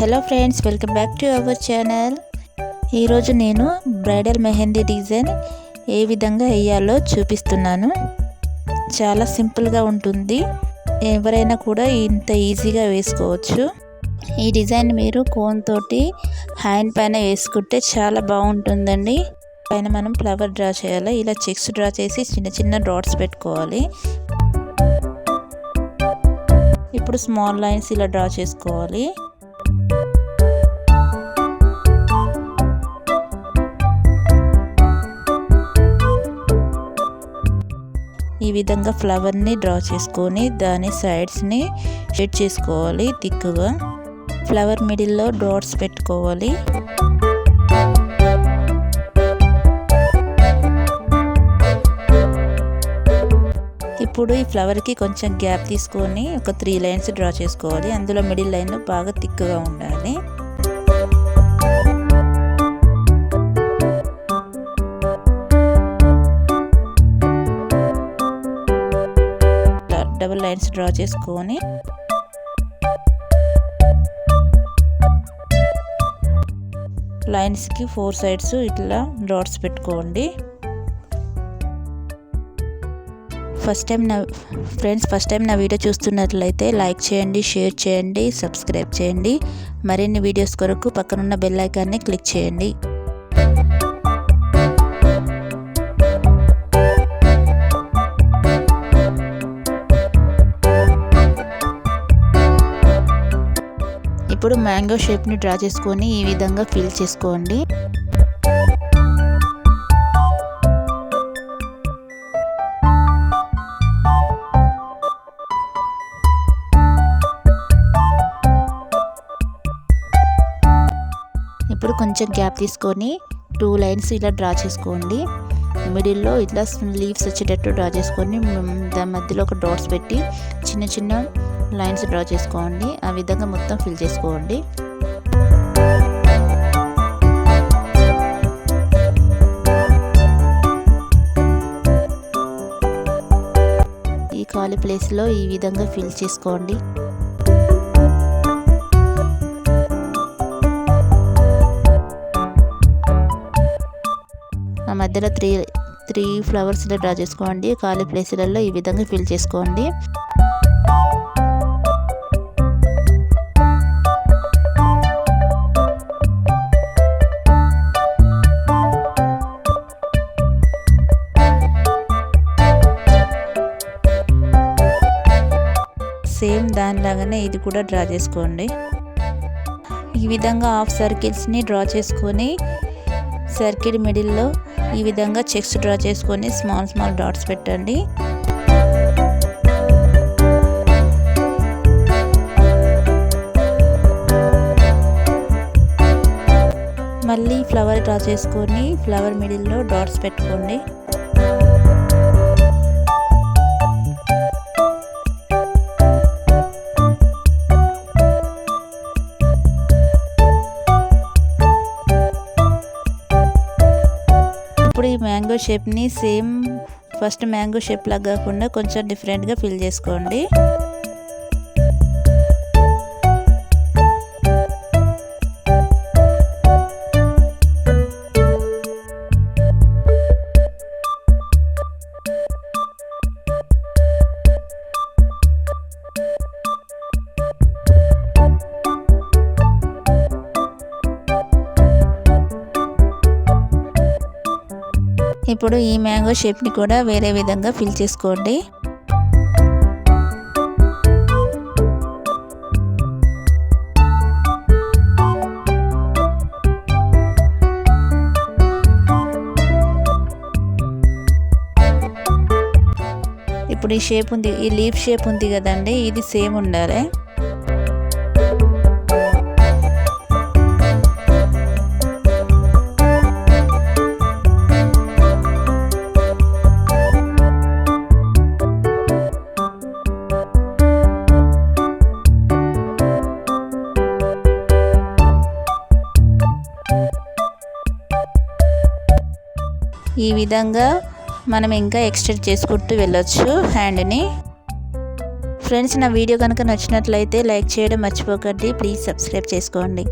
Hello friends, welcome back to our channel. ఈరోజు నేను bridal mehndi design ఏ విధంగా వేయాలో చూపిస్తున్నాను. చాలా సింపుల్గా ఉంటుంది, ఎవరైనా కూడా ఇంత ఈజీగా వేసుకోవచ్చు. ఈ డిజైన్ మీరు కోన్ తోటి హ్యాండ్ పైన వేసుకుంటే చాలా బాగుంటుందండి. పైన మనం ఫ్లవర్ డ్రా చేయాలి. ఇలా చెక్స్ డ్రా చేసి చిన్న చిన్న డాట్స్ పెట్టుకోవాలి. ఇప్పుడు స్మాల్ లైన్స్ ఇలా డ్రా చేసుకోవాలి. ఈ విధంగా ఫ్లవర్ని డ్రా చేసుకొని దాని సైడ్స్ని షేడ్ చేసుకోవాలి థిక్గా. ఫ్లవర్ మిడిల్లో డాట్స్ పెట్టుకోవాలి. ఇప్పుడు ఈ ఫ్లవర్కి కొంచెం గ్యాప్ తీసుకొని ఒక 3 లైన్స్ డ్రా చేసుకోవాలి. అందులో మిడిల్ లైన్ బాగా థిక్గా ఉండాలి. డబుల్ లైన్స్ డ్రా చేసుకొని లైన్స్కి 4 సైడ్స్ ఇట్లా డాట్స్ పెట్టుకోండి. ఫస్ట్ టైం నా వీడియో చూస్తున్నట్లయితే లైక్ చేయండి, షేర్ చేయండి, సబ్స్క్రైబ్ చేయండి. మరిన్ని వీడియోస్ కొరకు పక్కనున్న బెల్ ఐకాన్ని క్లిక్ చేయండి. ఇప్పుడు మ్యాంగో షేప్ని డ్రా చేసుకొని ఈ విధంగా ఫిల్ చేసుకోండి. ఇప్పుడు కొంచెం గ్యాప్ తీసుకొని 2 లైన్స్ ఇలా డ్రా చేసుకోండి. మిడిల్లో ఇట్లా లీవ్స్ వచ్చేటట్టు డ్రా చేసుకొని దాని మధ్యలో ఒక డాట్స్ పెట్టి చిన్న చిన్న లైన్స్ డ్రా చేసుకోండి. ఆ విధంగా మొత్తం ఫిల్ చేసుకోండి. ఈ ఖాళీ ప్లేస్లో ఈ విధంగా ఫిల్ చేసుకోండి. ఆ మధ్యలో త్రీ ఫ్లవర్స్ డ్రా చేసుకోండి. ఖాళీ ప్లేస్లలో ఈ విధంగా ఫిల్ చేసుకోండి. సేమ్ దానిలాగానే ఇది కూడా డ్రా చేసుకోండి. ఈ విధంగా హాఫ్ సర్కిల్స్ని డ్రా చేసుకొని సర్కిల్ మిడిల్లో ఈ విధంగా చెక్స్ డ్రా చేసుకొని స్మాల్ డాట్స్ పెట్టండి. మళ్ళీ ఫ్లవర్ డ్రా చేసుకొని ఫ్లవర్ మిడిల్లో డాట్స్ పెట్టుకోండి. ఇప్పుడు ఈ మ్యాంగో షేప్ని సేమ్ ఫస్ట్ మ్యాంగో షేప్ లాగా కాకుండా కొంచెం డిఫరెంట్గా ఫిల్ చేసుకోండి. ఇప్పుడు ఈ మ్యాంగో షేప్ని కూడా వేరే విధంగా ఫిల్ చేసుకోండి. ఇప్పుడు ఈ షేప్ ఉంది, ఈ లీఫ్ షేప్ ఉంది కదండి, ఇది సేమ్ ఉండాలి. ఈ విధంగా మనం ఇంకా ఎక్స్టెండ్ చేసుకుంటూ వెళ్ళొచ్చు హ్యాండ్ని. ఫ్రెండ్స్, నా వీడియో కనుక నచ్చినట్లయితే లైక్ చేయడం మర్చిపోకండి. ప్లీజ్ సబ్స్క్రైబ్ చేసుకోండి.